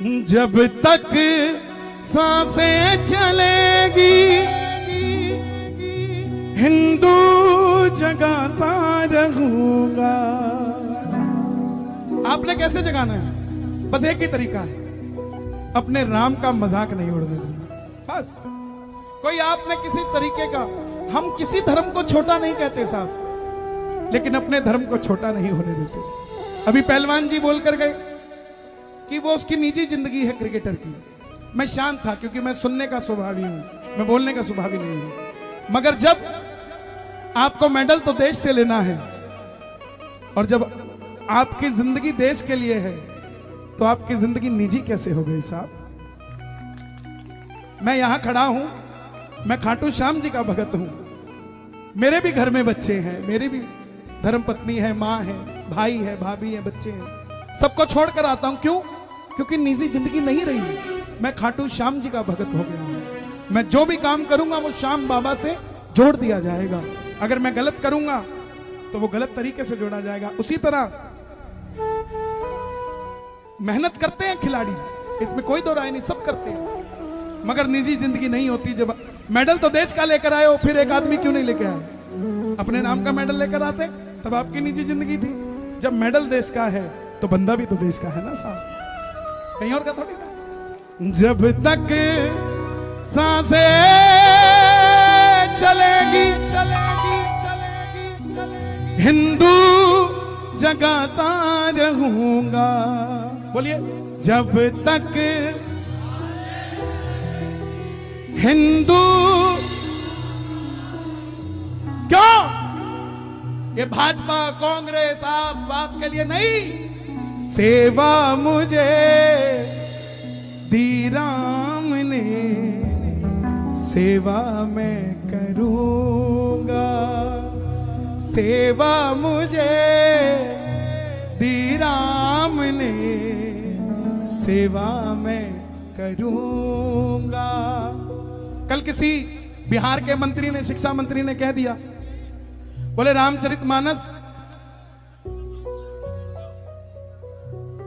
जब तक सांसें चलेगी हिंदू जगाता रहूंगा। आपने कैसे जगाना है? बस एक ही तरीका है, अपने राम का मजाक नहीं उड़ने देना। बस कोई आपने किसी तरीके का, हम किसी धर्म को छोटा नहीं कहते साहब, लेकिन अपने धर्म को छोटा नहीं होने देते। अभी पहलवान जी बोल कर गए कि वो उसकी निजी जिंदगी है क्रिकेटर की। मैं शांत था क्योंकि मैं सुनने का स्वभावी हूं, मैं बोलने का स्वभावी नहीं हूं। मगर जब आपको मेडल तो देश से लेना है और जब आपकी जिंदगी देश के लिए है तो आपकी जिंदगी निजी कैसे हो गई साहब? मैं यहां खड़ा हूं, मैं खाटू श्याम जी का भगत हूं, मेरे भी घर में बच्चे हैं, मेरी भी धर्मपत्नी है, मां है, भाई है, भाभी है, बच्चे हैं, सबको छोड़कर आता हूं। क्यों? क्योंकि निजी जिंदगी नहीं रही, मैं खाटू श्याम जी का भगत हो गया हूं। मैं जो भी काम करूंगा वो श्याम बाबा से जोड़ दिया जाएगा। अगर मैं गलत करूंगा तो वो गलत तरीके से जोड़ा जाएगा। उसी तरह मेहनत करते हैं खिलाड़ी, इसमें कोई दो राय नहीं, सब करते हैं, मगर निजी जिंदगी नहीं होती। जब मेडल तो देश का लेकर आए हो, फिर एक आदमी क्यों नहीं लेकर आए? अपने नाम का मेडल लेकर आते तब आपकी निजी जिंदगी थी। जब मेडल देश का है तो बंदा भी तो देश का है ना साहब, कहीं और का थोड़ी ना। जब तक सांसें चलेगी हिंदू जगाता रहूंगा। बोलिए, जब तक हिंदू। क्यों? ये भाजपा कांग्रेस आपके लिए नहीं, सेवा मुझे दी राम ने, सेवा मैं करूंगा, सेवा मुझे दी राम ने, सेवा मैं करूंगा। कल किसी बिहार के मंत्री ने, शिक्षा मंत्री ने कह दिया, बोले रामचरितमानस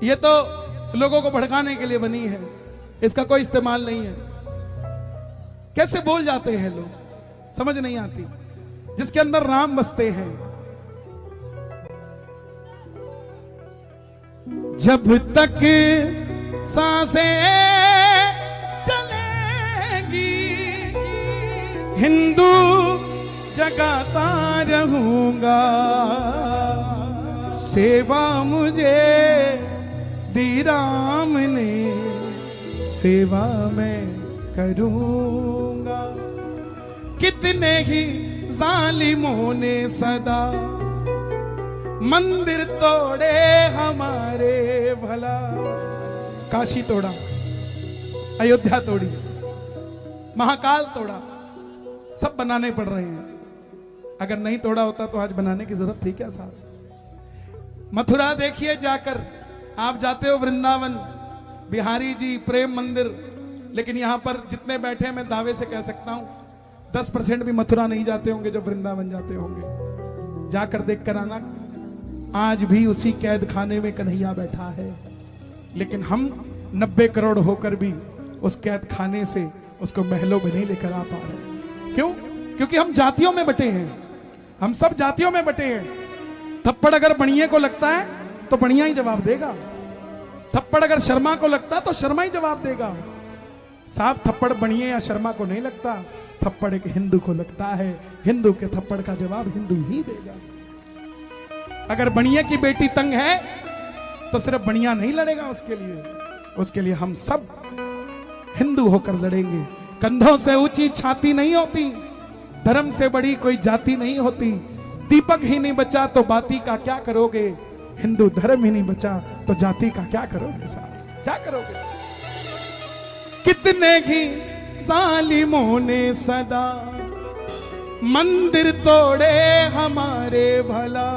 ये तो लोगों को भड़काने के लिए बनी है, इसका कोई इस्तेमाल नहीं है। कैसे बोल जाते हैं लोग, समझ नहीं आती। जिसके अंदर राम बसते हैं, जब तक सांसें चलेंगी हिंदू जगाता रहूंगा, सेवा मुझे दी राम ने, सेवा मैं करूंगा। कितने ही जालिमों ने सदा मंदिर तोड़े हमारे भला, काशी तोड़ा, अयोध्या तोड़ी, महाकाल तोड़ा, सब बनाने पड़ रहे हैं। अगर नहीं तोड़ा होता तो आज बनाने की जरूरत थी क्या साहब? मथुरा देखिए जाकर, आप जाते हो वृंदावन, बिहारी जी प्रेम मंदिर, लेकिन यहां पर जितने बैठे मैं दावे से कह सकता हूं 10% भी मथुरा नहीं जाते होंगे जो वृंदावन जाते होंगे। जाकर देख कर आना, आज भी उसी कैद खाने में कन्हैया बैठा है, लेकिन हम 90 करोड़ होकर भी उस कैद खाने से उसको महलों में नहीं लेकर आ पा रहे। क्यों? क्योंकि हम जातियों में बटे हैं, हम सब जातियों में बटे हैं। थप्पड़ अगर बनिए को लगता है तो बढ़िया ही जवाब देगा, थप्पड़ अगर शर्मा को लगता तो शर्मा ही जवाब देगा। साहब थप्पड़ बनिए या शर्मा को नहीं लगता, थप्पड़ एक हिंदू को लगता है, हिंदू के थप्पड़ का जवाब हिंदू ही देगा। अगर बनिए की बेटी तंग है तो सिर्फ बनिया नहीं लड़ेगा उसके लिए हम सब हिंदू होकर लड़ेंगे। कंधों से ऊंची छाती नहीं होती, धर्म से बड़ी कोई जाति नहीं होती। दीपक ही नहीं बचा तो बाती का क्या करोगे, हिंदू धर्म ही नहीं बचा तो जाति का क्या करोगे साहब, क्या करोगे? कितने ही जालिमों ने सदा मंदिर तोड़े हमारे भला,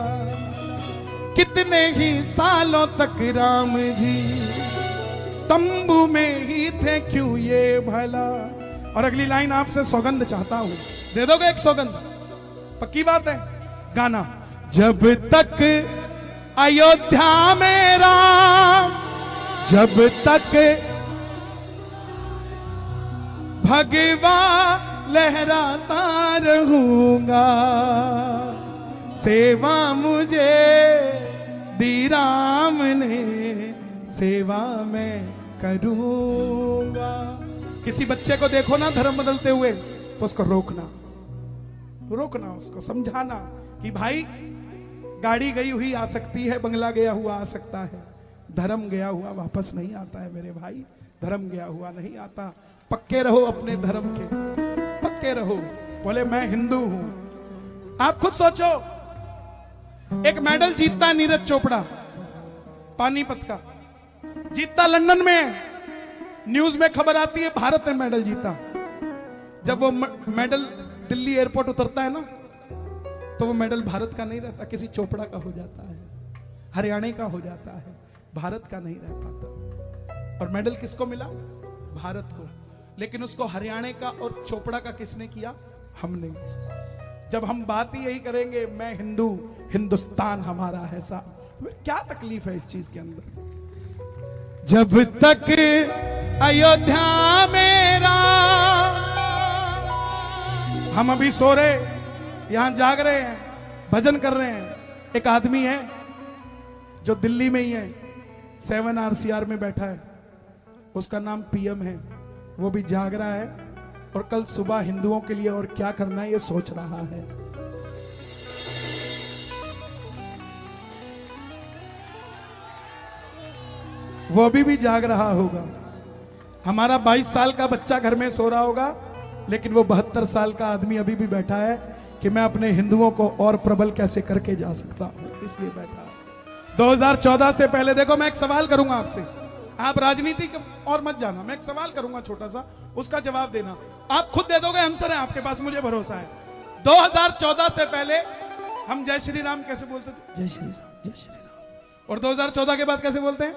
कितने ही सालों तक राम जी तंबू में ही थे क्यों ये भला। और अगली लाइन आपसे सौगंध चाहता हूं, दे दोगे एक सौगंध? पक्की बात है। गाना, जब तक अयोध्या में राम, जब तक भगवा लहराता रहूंगा, सेवा मुझे दी राम ने, सेवा मैं करूंगा। किसी बच्चे को देखो ना धर्म बदलते हुए तो उसको रोकना, उसको समझाना कि भाई गाड़ी गई हुई आ सकती है, बंगला गया हुआ आ सकता है, धर्म गया हुआ वापस नहीं आता है मेरे भाई, धर्म गया हुआ नहीं आता। पक्के रहो अपने धर्म के, पक्के रहो। बोले मैं हिंदू हूं। आप खुद सोचो, एक मेडल जीतता नीरज चोपड़ा पानीपत का, जीतता लंदन में, न्यूज में खबर आती है भारत ने मेडल जीता। जब वो मेडल दिल्ली एयरपोर्ट उतरता है ना, तो वो मेडल भारत का नहीं रहता, किसी चोपड़ा का हो जाता है, हरियाणा का हो जाता है, भारत का नहीं रह पाता। और मेडल किसको मिला? भारत को। लेकिन उसको हरियाणा का और चोपड़ा का किसने किया? हमने। जब हम बात ही यही करेंगे, मैं हिंदू, हिंदुस्तान हमारा है, साहब क्या तकलीफ है इस चीज के अंदर? जब तक अयोध्या मेरा, हम अभी सो रहे, यहां जाग रहे हैं, भजन कर रहे हैं। एक आदमी है जो दिल्ली में ही है, 7 RCR में बैठा है, उसका नाम PM है, वो भी जाग रहा है और कल सुबह हिंदुओं के लिए और क्या करना है ये सोच रहा है। वो अभी भी जाग रहा होगा। हमारा 22 साल का बच्चा घर में सो रहा होगा, लेकिन वो 72 साल का आदमी अभी भी बैठा है कि मैं अपने हिंदुओं को और प्रबल कैसे करके जा सकता हूं, इसलिए बैठा है। 2014 से पहले देखो, मैं एक सवाल करूंगा आपसे, आप राजनीति और मत जाना, मैं एक सवाल करूंगा छोटा सा, उसका जवाब देना। आप खुद दे दोगे, आंसर है आपके पास, मुझे भरोसा है। 2014 से पहले हम जय श्री राम कैसे बोलते थे? जय श्री राम, जय श्री राम। और 2014 के बाद कैसे बोलते हैं?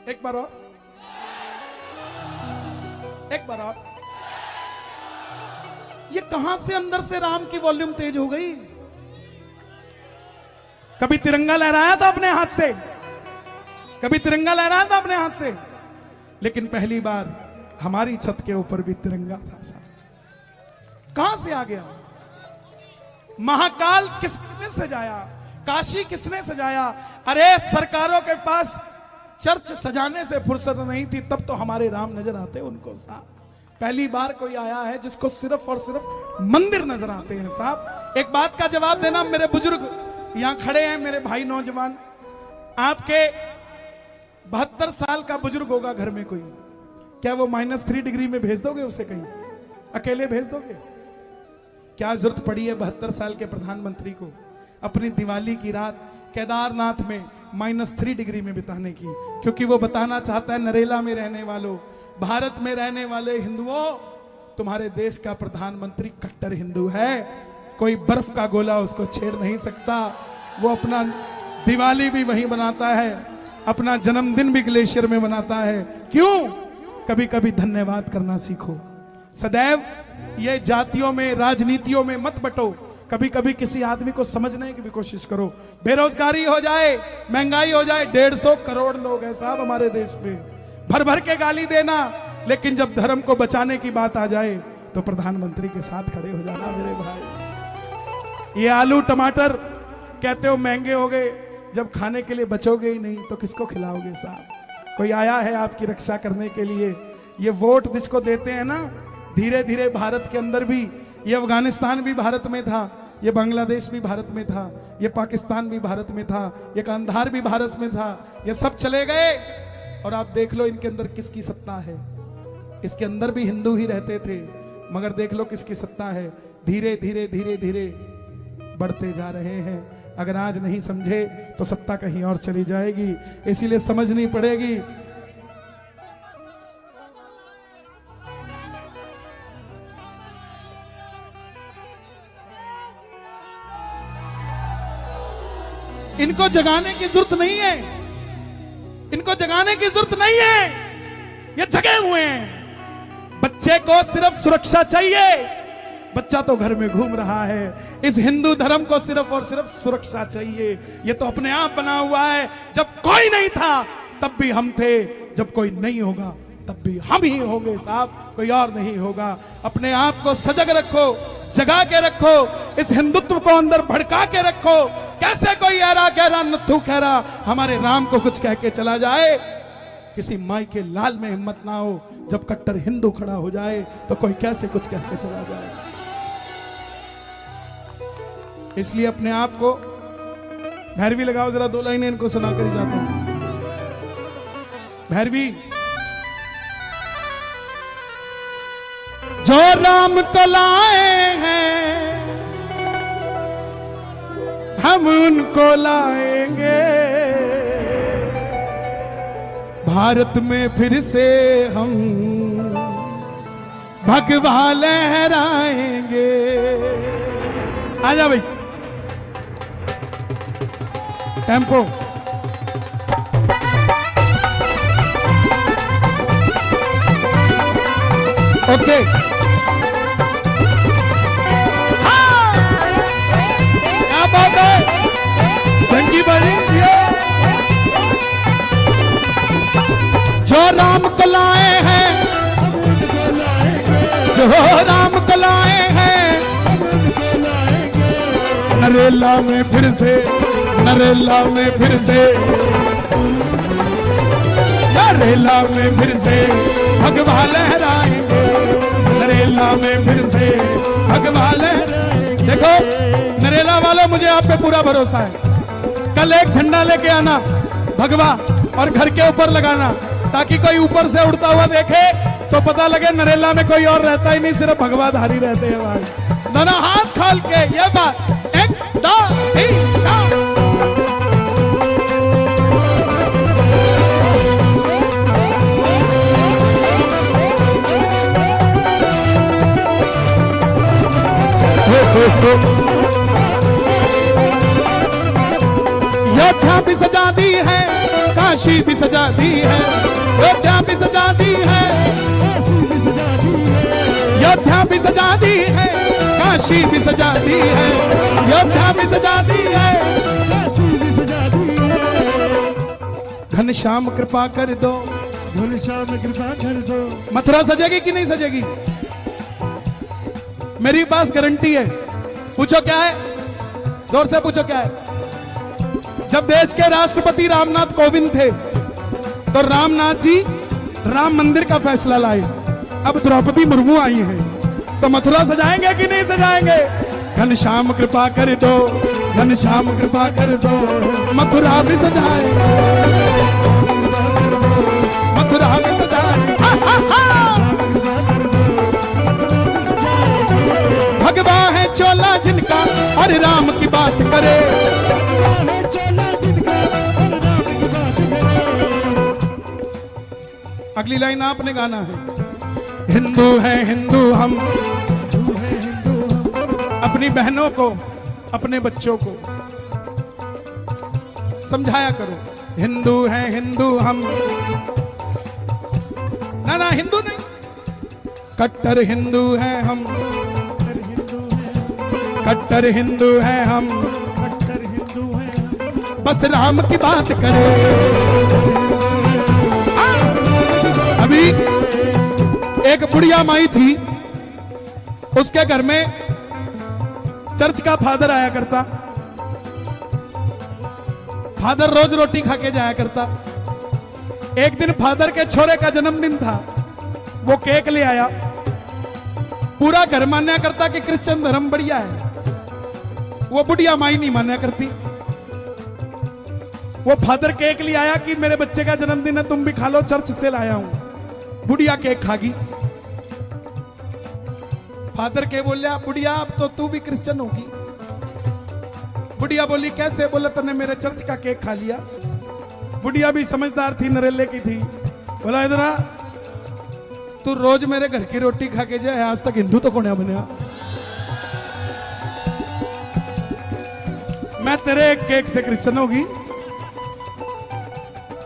एक बार और, एक बार और। ये कहां से अंदर से राम की वॉल्यूम तेज हो गई? कभी तिरंगा लहराया था अपने हाथ से, कभी तिरंगा लहराया था अपने हाथ से, लेकिन पहली बार हमारी छत के ऊपर भी तिरंगा था साहब। कहां से आ गया? महाकाल किसने सजाया? काशी किसने सजाया? अरे सरकारों के पास चर्च सजाने से फुर्सत नहीं थी, तब तो हमारे राम नजर आते उनको साहब। पहली बार कोई आया है जिसको सिर्फ और सिर्फ मंदिर नजर आते हैं साहब। एक बात का जवाब देना, मेरे बुजुर्ग यहां खड़े हैं, मेरे भाई नौजवान, आपके 72 साल का बुजुर्ग होगा घर में कोई, क्या वो -3 डिग्री में भेज दोगे उसे कहीं? अकेले भेज दोगे? क्या जरूरत पड़ी है 72 साल के प्रधानमंत्री को अपनी दिवाली की रात केदारनाथ में -3 डिग्री में बिताने की? क्योंकि वो बताना चाहता है, नरेला में रहने वालों, भारत में रहने वाले हिंदुओं, तुम्हारे देश का प्रधानमंत्री कट्टर हिंदू है, कोई बर्फ का गोला उसको छेड़ नहीं सकता। वो अपना दिवाली भी वहीं बनाता है, अपना जन्मदिन भी ग्लेशियर में मनाता है। क्यों? कभी कभी धन्यवाद करना सीखो। सदैव ये जातियों में, राजनीतियों में मत बटो, कभी कभी किसी आदमी को समझने की भी कोशिश करो। बेरोजगारी हो जाए, महंगाई हो जाए, 150 करोड़ लोग हैं साहब हमारे देश में, भर भर के गाली देना, लेकिन जब धर्म को बचाने की बात आ जाए तो प्रधानमंत्री के साथ खड़े हो जाना मेरे भाई। ये आलू टमाटर कहते हो महंगे हो गए, जब खाने के लिए बचोगे ही नहीं तो किसको खिलाओगे साहब? कोई आया है आपकी रक्षा करने के लिए? ये वोट जिसको देते हैं ना, धीरे धीरे भारत के अंदर भी, ये अफगानिस्तान भी भारत में था, ये बांग्लादेश भी भारत में था, ये पाकिस्तान भी भारत में था, ये कंधार भी भारत में था, ये सब चले गए और आप देख लो इनके अंदर किसकी सत्ता है। इसके अंदर भी हिंदू ही रहते थे, मगर देख लो किसकी सत्ता है। धीरे धीरे धीरे धीरे बढ़ते जा रहे हैं। अगर आज नहीं समझे तो सत्ता कहीं और चली जाएगी, इसीलिए समझनी पड़ेगी। इनको जगाने की जरूरत नहीं है, इनको जगाने की जरूरत नहीं है, ये जगे हुए हैं। बच्चे को सिर्फ सुरक्षा चाहिए, बच्चा तो घर में घूम रहा है। इस हिंदू धर्म को सिर्फ और सिर्फ सुरक्षा चाहिए। ये तो अपने आप बना हुआ है। जब कोई नहीं था तब भी हम थे, जब कोई नहीं होगा तब भी हम ही होंगे साहब, कोई और नहीं होगा। अपने आप को सजग रखो, जगा के रखो, इस हिंदुत्व को अंदर भड़का के रखो। कैसे कोई ऐरा गहरा नथु खैरा हमारे राम को कुछ कह के चला जाए, किसी माई के लाल में हिम्मत ना हो। जब कट्टर हिंदू खड़ा हो जाए तो कोई कैसे कुछ कह के चला जाए। इसलिए अपने आप को, भैरवी लगाओ जरा, 2 लाइनें इनको सुना कर ही जाता हूं। भैरवी, जो राम को लाए हैं हम उनको लाएंगे, भारत में फिर से हम भगवा लहराएंगे। आजा भाई, टेम्पो। ओके, क्या बात है संगी बड़ी। जो राम को लाए हैं, जो राम को लाए हैं, नरेला में फिर से, नरेला में फिर से, नरेला में फिर से भगवा लहराएंगे, नरेला में फिर से भगवा लहराएंगे। देखो नरेला वालों, मुझे आप पे पूरा भरोसा है। कल एक झंडा लेके आना भगवा और घर के ऊपर लगाना, ताकि कोई ऊपर से उड़ता हुआ देखे तो पता लगे नरेला में कोई और रहता ही नहीं, सिर्फ भगवाधारी रहते हैं भाई। दोनों हाथ खोल के ये बात, 1 2 3 4। योद्धा भी सजा दी है, काशी भी सजा दी है, योद्धा भी सजा दी है, योद्धा भी सजा दी है, काशी भी सजा दी है, योद्धा भी सजा दी है, काशी भी सजा दी है। घनश्याम कृपा कर दो, घनश्याम कृपा कर दो। मथुरा सजेगी कि नहीं सजेगी? मेरी पास गारंटी है। पूछो क्या है, जोर से पूछो क्या है। जब देश के राष्ट्रपति रामनाथ कोविंद थे तो रामनाथ जी राम मंदिर का फैसला लाए। अब द्रौपदी मुर्मू आई हैं तो मथुरा सजाएंगे कि नहीं सजाएंगे? घनश्याम कृपा कर दो, घनश्याम कृपा कर दो, मथुरा भी सजाएंगे, मथुरा भी सजाएंगे। भगवा है चोला जिनका और राम की बात करे, अगली लाइन आपने गाना है। हिंदू है हिंदू हम, अपनी बहनों को, अपने बच्चों को समझाया करो। हिंदू है हिंदू हम, ना ना हिंदू नहीं, कट्टर हिंदू है हम, कट्टर हिंदू है हम, कट्टर हिंदू है, बस राम की बात करें। अभी एक बुढ़िया माई थी, उसके घर में चर्च का फादर आया करता। फादर रोज रोटी खा के जाया करता। एक दिन फादर के छोरे का जन्मदिन था, वो केक ले आया। पूरा घर मान्या करता कि क्रिश्चियन धर्म बढ़िया है, वो बुढ़िया माई नहीं मान्या करती। वो फादर केक ले आया कि मेरे बच्चे का जन्मदिन है, तुम भी खा लो, चर्च से लाया हूं। बुढ़िया केक खागी। फादर के बोलिया, बुढ़िया अब तो तू भी क्रिश्चियन होगी। बुढ़िया बोली कैसे? बोला तूने मेरे चर्च का केक खा लिया। बुढ़िया भी समझदार थी, नरेले की थी। बोला इधर आ, तू रोज मेरे घर की रोटी खा के जाए, आज तक हिंदू तो कौन बने? मैं तेरे एक केक से क्रिश्चियन होगी?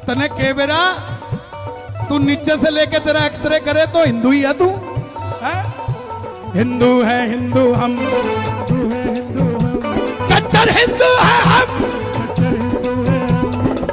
तने के बेरा तू नीचे से लेके तेरा एक्सरे करे तो हिंदू ही है तू है? हिंदू है हिंदू हम, कट्टर हिंदू है हम,